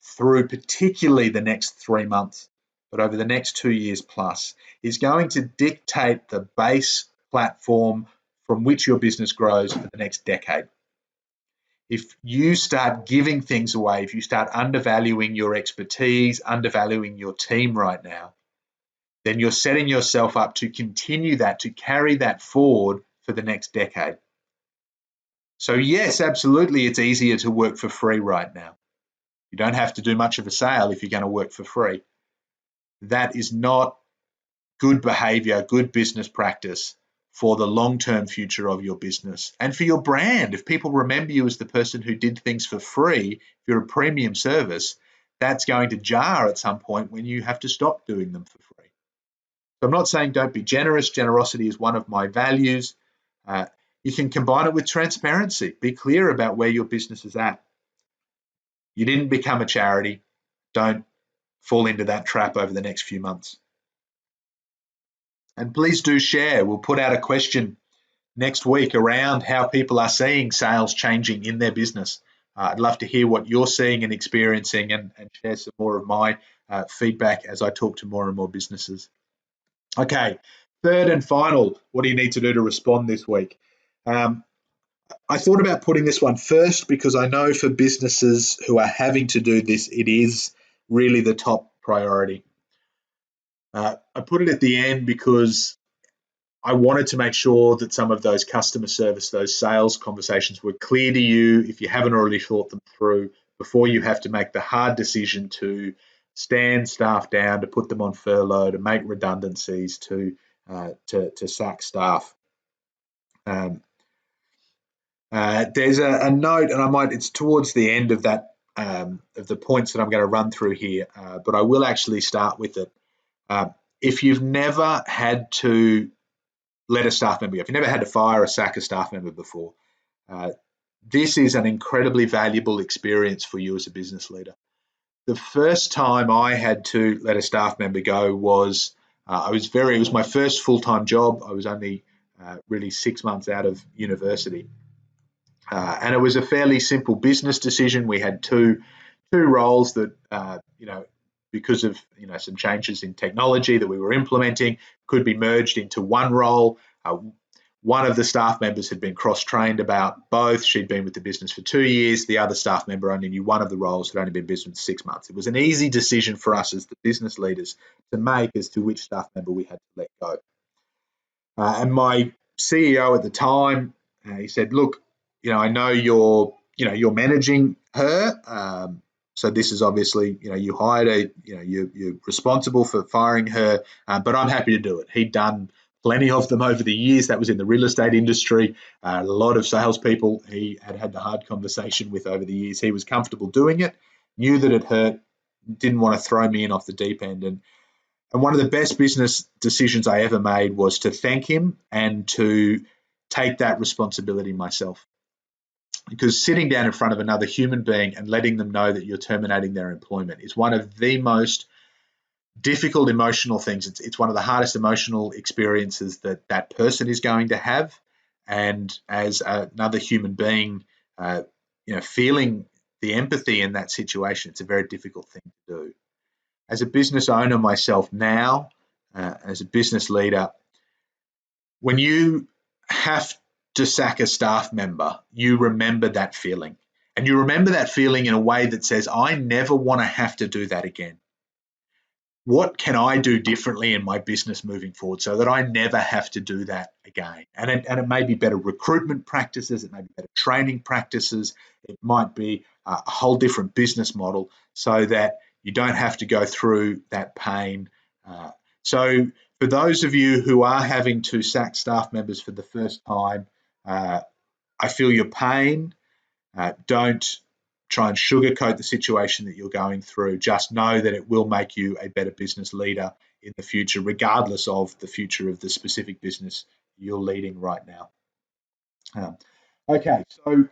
through particularly the next 3 months, but over the next 2 years plus, is going to dictate the base platform from which your business grows for the next decade. If you start giving things away, if you start undervaluing your expertise, undervaluing your team right now, then you're setting yourself up to continue that, to carry that forward for the next decade. So yes, absolutely, it's easier to work for free right now. You don't have to do much of a sale if you're going to work for free. That is not good behavior, good business practice for the long-term future of your business and for your brand. If people remember you as the person who did things for free, if you're a premium service, that's going to jar at some point when you have to stop doing them for free. So I'm not saying don't be generous. Generosity is one of my values. You can combine it with transparency. Be clear about where your business is at. You didn't become a charity. Don't fall into that trap over the next few months. And please do share. We'll put out a question next week around how people are seeing sales changing in their business. I'd love to hear what you're seeing and experiencing and share some more of my feedback as I talk to more and more businesses. Okay, third and final, what do you need to do to respond this week? I thought about putting this one first because I know for businesses who are having to do this, it is really the top priority. I put it at the end because I wanted to make sure that some of those customer service, those sales conversations were clear to you if you haven't already thought them through before you have to make the hard decision to stand staff down, to put them on furlough, to make redundancies, to sack staff. There's a note, and it's towards the end of that of the points that I'm going to run through here, but I will actually start with it. If you've never had to let a staff member go, if you've never had to fire or sack a staff member before, this is an incredibly valuable experience for you as a business leader. The first time I had to let a staff member go was, it was my first full-time job. I was only really 6 months out of university. And it was a fairly simple business decision. We had two roles that, because of some changes in technology that we were implementing, could be merged into one role. One of the staff members had been cross-trained about both. She'd been with the business for 2 years. The other staff member only knew one of the roles, had only been in business for 6 months. It was an easy decision for us as the business leaders to make as to which staff member we had to let go. And my CEO at the time, he said, "Look, I know you're managing her. So this is obviously, you hired her, you're responsible for firing her, but I'm happy to do it." He'd done plenty of them over the years. That was in the real estate industry. A lot of salespeople he had the hard conversation with over the years. He was comfortable doing it, knew that it hurt, didn't want to throw me in off the deep end. And one of the best business decisions I ever made was to thank him and to take that responsibility myself. Because sitting down in front of another human being and letting them know that you're terminating their employment is one of the most difficult emotional things. It's one of the hardest emotional experiences that that person is going to have. And as another human being, feeling the empathy in that situation, it's a very difficult thing to do. As a business owner myself now, as a business leader, when you have to sack a staff member, you remember that feeling. And you remember that feeling in a way that says, I never want to have to do that again. What can I do differently in my business moving forward so that I never have to do that again? And it may be better recruitment practices, it may be better training practices, it might be a whole different business model so that you don't have to go through that pain. So for those of you who are having to sack staff members for the first time, I feel your pain. Don't try and sugarcoat the situation that you're going through. Just know that it will make you a better business leader in the future, regardless of the future of the specific business you're leading right now. Okay, so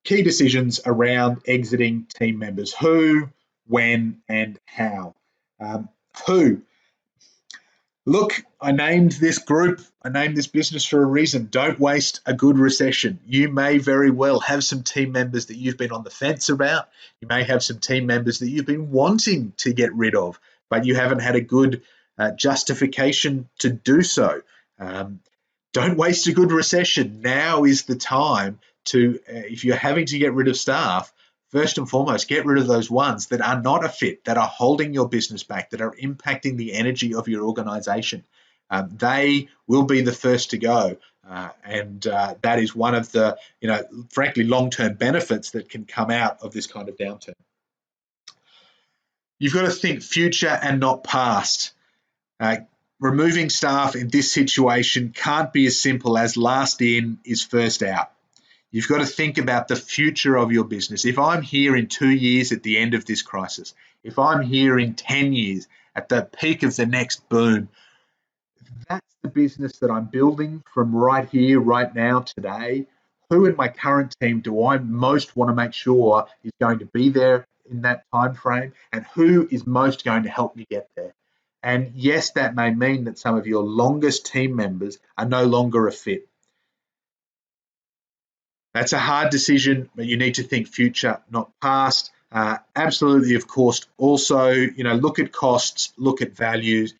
key decisions around exiting team members: who, when, and how. Who? Look, I named this group, I named this business for a reason. Don't waste a good recession. You may very well have some team members that you've been on the fence about. You may have some team members that you've been wanting to get rid of, but you haven't had a good justification to do so. Don't waste a good recession. Now is the time to, if you're having to get rid of staff, first and foremost, get rid of those ones that are not a fit, that are holding your business back, that are impacting the energy of your organization. They will be the first to go. And that is one of the, frankly, long-term benefits that can come out of this kind of downturn. You've got to think future and not past. Removing staff in this situation can't be as simple as last in is first out. You've got to think about the future of your business. If I'm here in 2 years at the end of this crisis, if I'm here in 10 years at the peak of the next boom, that's the business that I'm building from right here, right now, today. Who in my current team do I most want to make sure is going to be there in that time frame, and who is most going to help me get there? And yes, that may mean that some of your longest team members are no longer a fit. That's a hard decision, but you need to think future, not past. Absolutely, of course, also, look at costs, look at values.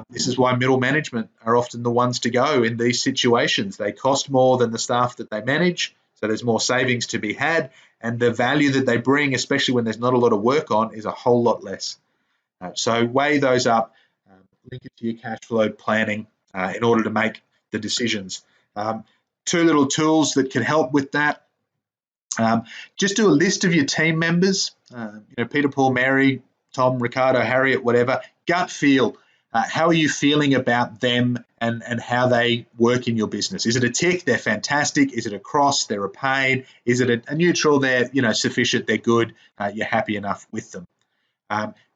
This is why middle management are often the ones to go in these situations. They cost more than the staff that they manage, so there's more savings to be had, and the value that they bring, especially when there's not a lot of work on, is a whole lot less. So weigh those up, link it to your cash flow planning in order to make the decisions. Two little tools that can help with that. Just do a list of your team members, Peter, Paul, Mary, Tom, Ricardo, Harriet, whatever. Gut feel. How are you feeling about them and how they work in your business? Is it a tick? They're fantastic. Is it a cross? They're a pain. Is it a neutral? They're sufficient. They're good. You're happy enough with them.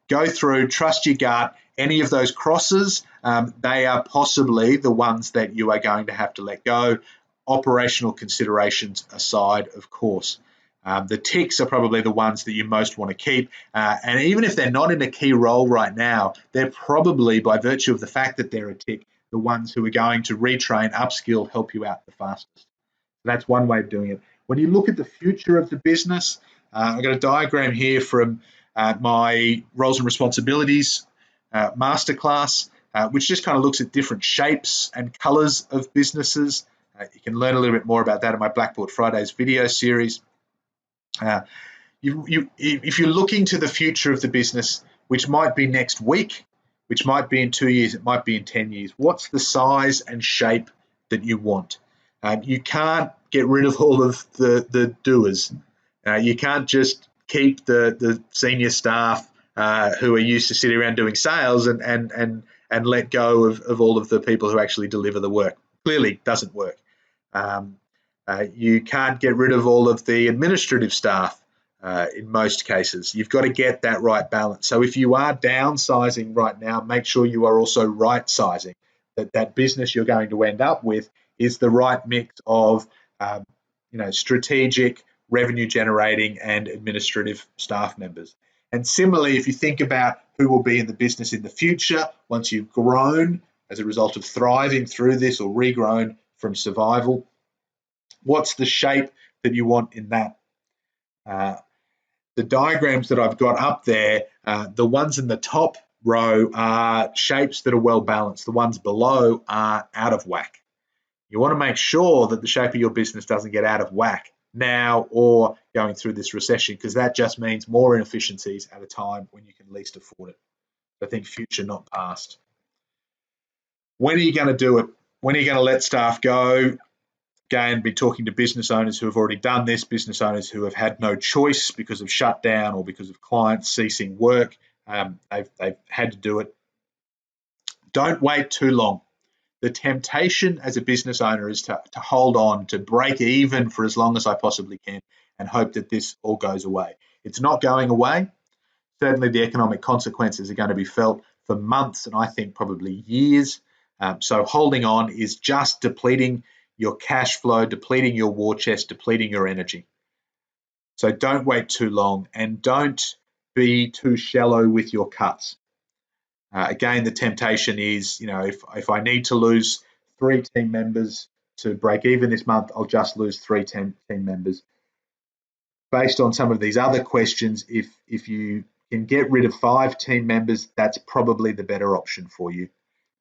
Go through, trust your gut. Any of those crosses, they are possibly the ones that you are going to have to let go. Operational considerations aside, of course. The ticks are probably the ones that you most want to keep. And even if they're not in a key role right now, they're probably, by virtue of the fact that they're a tick, the ones who are going to retrain, upskill, help you out the fastest. That's one way of doing it. When you look at the future of the business, I've got a diagram here from my roles and responsibilities masterclass, which just kind of looks at different shapes and colors of businesses. You can learn a little bit more about that in my Blackboard Fridays video series. If you're looking to the future of the business, which might be next week, which might be in 2 years, it might be in 10 years, what's the size and shape that you want? You can't get rid of all of the doers. You can't just keep the senior staff who are used to sitting around doing sales and let go of all of the people who actually deliver the work. Clearly doesn't work. You can't get rid of all of the administrative staff in most cases. You've got to get that right balance. So if you are downsizing right now, make sure you are also right-sizing, that business you're going to end up with is the right mix of strategic, revenue generating and administrative staff members. And similarly, if you think about who will be in the business in the future, once you've grown as a result of thriving through this or regrown from survival, what's the shape that you want in that? The diagrams that I've got up there, the ones in the top row are shapes that are well balanced. The ones below are out of whack. You want to make sure that the shape of your business doesn't get out of whack now or going through this recession, because that just means more inefficiencies at a time when you can least afford it. I think future, not past. When are you going to do it? When are you going to let staff go? Again, be talking to business owners who have already done this, business owners who have had no choice because of shutdown or because of clients ceasing work. They've had to do it. Don't wait too long. The temptation as a business owner is to hold on, to break even for as long as I possibly can and hope that this all goes away. It's not going away. Certainly the economic consequences are going to be felt for months and I think probably years. So holding on is just depleting your cash flow, depleting your war chest, depleting your energy. So don't wait too long and don't be too shallow with your cuts. Again, the temptation is, if I need to lose 3 team members to break even this month, I'll just lose 3 team members. Based on some of these other questions, if you can get rid of 5 team members, that's probably the better option for you,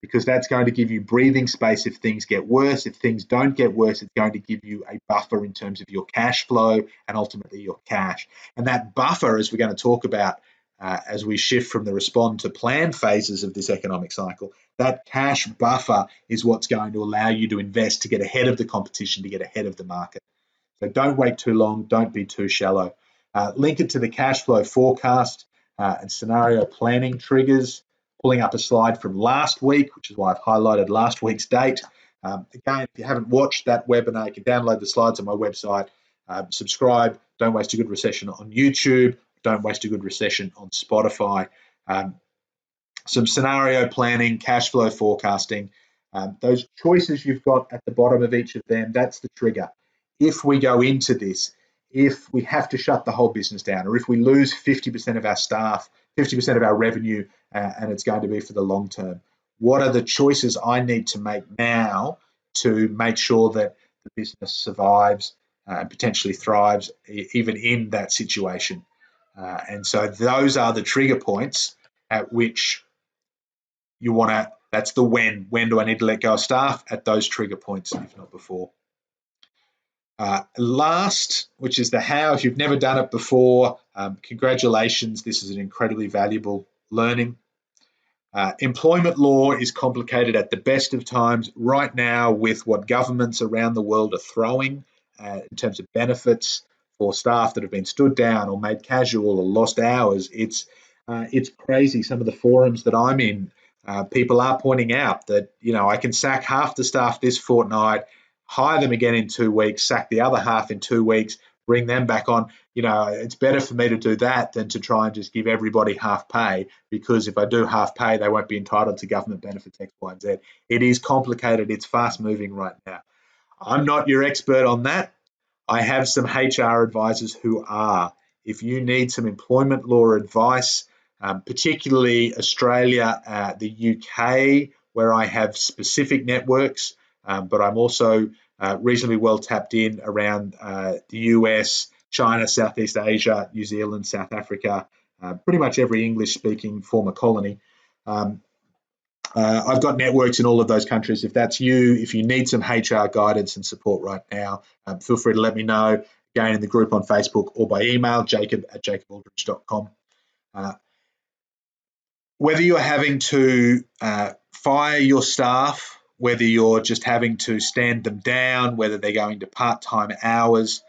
because that's going to give you breathing space if things get worse. If things don't get worse, it's going to give you a buffer in terms of your cash flow and ultimately your cash. And that buffer, as we're going to talk about as we shift from the respond to plan phases of this economic cycle, that cash buffer is what's going to allow you to invest, to get ahead of the competition, to get ahead of the market. So don't wait too long, don't be too shallow. Link it to the cash flow forecast and scenario planning triggers. Pulling up a slide from last week, which is why I've highlighted last week's date. Again, if you haven't watched that webinar, you can download the slides on my website. Subscribe. Don't Waste a Good Recession on YouTube. Don't Waste a Good Recession on Spotify. Some scenario planning, cash flow forecasting. Those choices you've got at the bottom of each of them, that's the trigger. If we go into this, if we have to shut the whole business down, or if we lose 50% of our staff, 50% of our revenue, and it's going to be for the long term, what are the choices I need to make now to make sure that the business survives and potentially thrives even in that situation? And so those are the trigger points at which you want to, that's the when do I need to let go of staff? At those trigger points, if not before. Last, which is the how. If you've never done it before, congratulations. This is an incredibly valuable learning. Employment law is complicated at the best of times. Right now, with what governments around the world are throwing in terms of benefits for staff that have been stood down or made casual or lost hours, it's crazy. Some of the forums that I'm in, people are pointing out that, I can sack half the staff this fortnight, hire them again in 2 weeks, sack the other half in 2 weeks, bring them back on. It's better for me to do that than to try and just give everybody half pay, because if I do half pay, they won't be entitled to government benefits X, Y, and Z. It is complicated. It's fast moving right now. I'm not your expert on that. I have some HR advisors who are. If you need some employment law advice, particularly Australia, the UK, where I have specific networks, but I'm also reasonably well tapped in around the US, China, Southeast Asia, New Zealand, South Africa, pretty much every English-speaking former colony. I've got networks in all of those countries. If that's you, if you need some HR guidance and support right now, feel free to let me know, again, in the group on Facebook or by email, jacob@jacobaldridge.com. Whether you're having to fire your staff, whether you're just having to stand them down, whether they're going to part-time hours,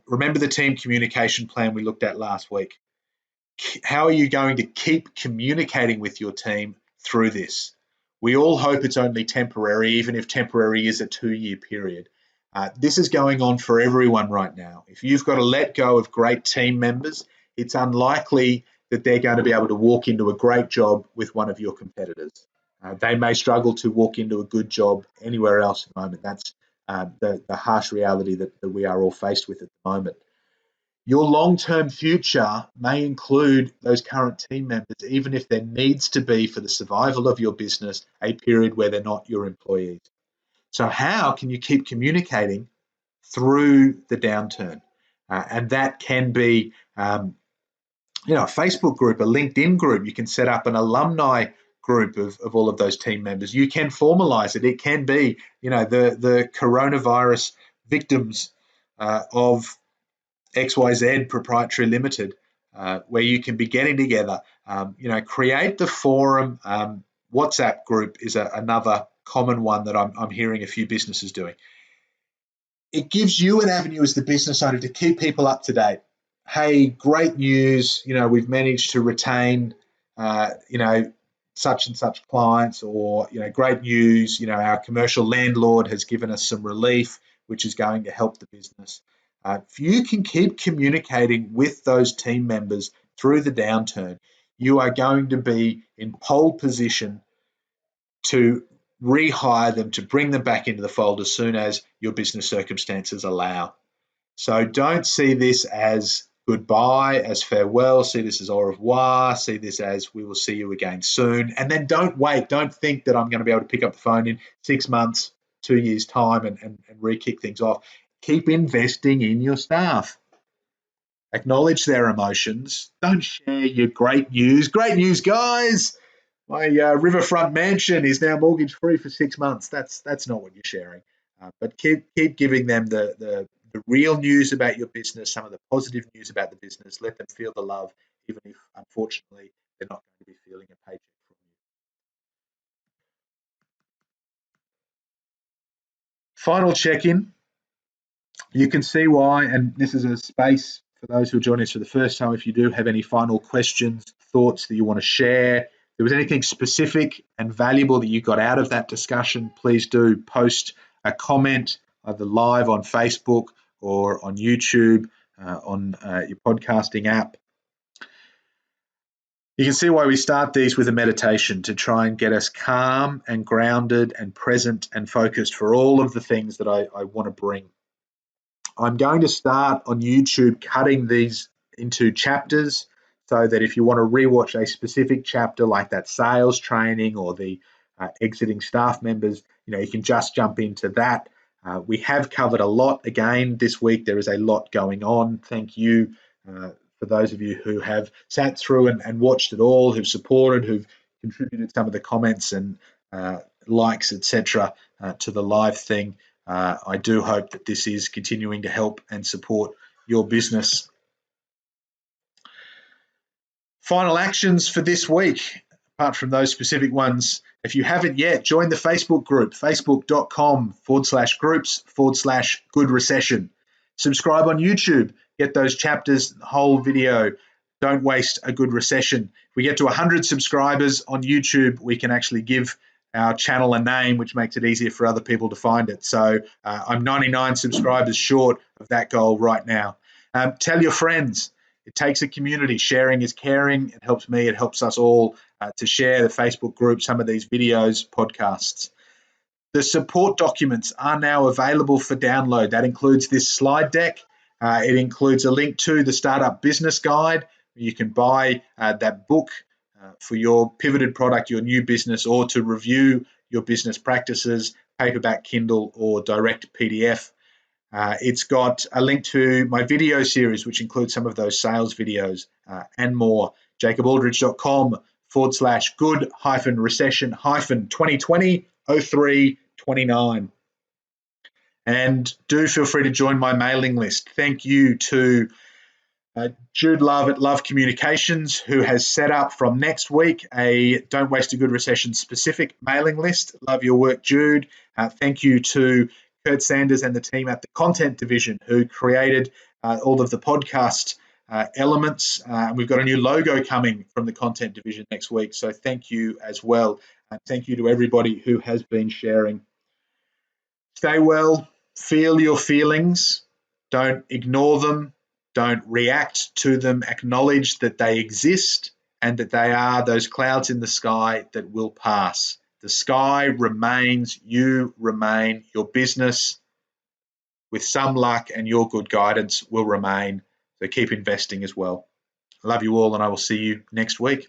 remember the team communication plan we looked at last week. How are you going to keep communicating with your team through this? We all hope it's only temporary, even if temporary is a 2-year period. This is going on for everyone right now. If you've got to let go of great team members, it's unlikely that they're going to be able to walk into a great job with one of your competitors. They may struggle to walk into a good job anywhere else at the moment. That's the harsh reality that we are all faced with at the moment. Your long-term future may include those current team members, even if there needs to be, for the survival of your business, a period where they're not your employees. So how can you keep communicating through the downturn? And that can be, a Facebook group, a LinkedIn group. You can set up an alumni group of all of those team members. You can formalize it. It can be, the coronavirus victims of XYZ Proprietary Limited, where you can be getting together. Create the forum. WhatsApp group is another common one that I'm hearing a few businesses doing. It gives you an avenue as the business owner to keep people up to date. Hey, great news, we've managed to retain, such and such clients, or, great news, our commercial landlord has given us some relief, which is going to help the business. If you can keep communicating with those team members through the downturn, you are going to be in pole position to rehire them, to bring them back into the fold as soon as your business circumstances allow. So don't see this as goodbye, as farewell. See this as au revoir. See this as we will see you again soon. And then don't wait. Don't think that I'm going to be able to pick up the phone in 6 months, 2 years' time and re-kick things off. Keep investing in your staff. Acknowledge their emotions. Don't share your great news. Great news, guys! My riverfront mansion is now mortgage free for 6 months. That's not what you're sharing. But keep giving them the real news about your business, some of the positive news about the business. Let them feel the love, even if, unfortunately, they're not going to be feeling a paycheck from you. Final check-in. You can see why, and this is a space for those who are joining us for the first time. If you do have any final questions, thoughts that you want to share, if there was anything specific and valuable that you got out of that discussion, please do post a comment either live on Facebook or on YouTube, on your podcasting app. You can see why we start these with a meditation, to try and get us calm and grounded and present and focused for all of the things that I want to bring. I'm going to start on YouTube cutting these into chapters, so that if you want to rewatch a specific chapter like that sales training or the exiting staff members, you can just jump into that. We have covered a lot again this week. There is a lot going on. Thank you for those of you who have sat through and watched it all, who've supported, who've contributed some of the comments and likes, etc., to the live thing. I do hope that this is continuing to help and support your business. Final actions for this week, apart from those specific ones. If you haven't yet, join the Facebook group, facebook.com/groups/Good Recession. Subscribe on YouTube, get those chapters, the whole video. Don't waste a good recession. If we get to 100 subscribers on YouTube, we can actually give our channel a name, which makes it easier for other people to find it. So I'm 99 subscribers short of that goal right now. Tell your friends. It takes a community. Sharing is caring. It helps me. It helps us all to share the Facebook group, some of these videos, podcasts. The support documents are now available for download. That includes this slide deck. It includes a link to the Startup Business Guide. You can buy that book for your pivoted product, your new business, or to review your business practices, paperback, Kindle, or direct PDF. It's got a link to my video series, which includes some of those sales videos and more. jacobaldridge.com/good-recession-2020-03-29. And do feel free to join my mailing list. Thank you to Jude Love at Love Communications, who has set up from next week a Don't Waste a Good Recession specific mailing list. Love your work, Jude. Thank you to Kurt Sanders and the team at the Content Division, who created all of the podcast elements. We've got a new logo coming from the Content Division next week, so thank you as well. And thank you to everybody who has been sharing. Stay well, feel your feelings, don't ignore them, don't react to them, acknowledge that they exist and that they are those clouds in the sky that will pass. The sky remains, you remain, your business, with some luck and your good guidance, will remain So keep investing as well. I love you all, and I will see you next week.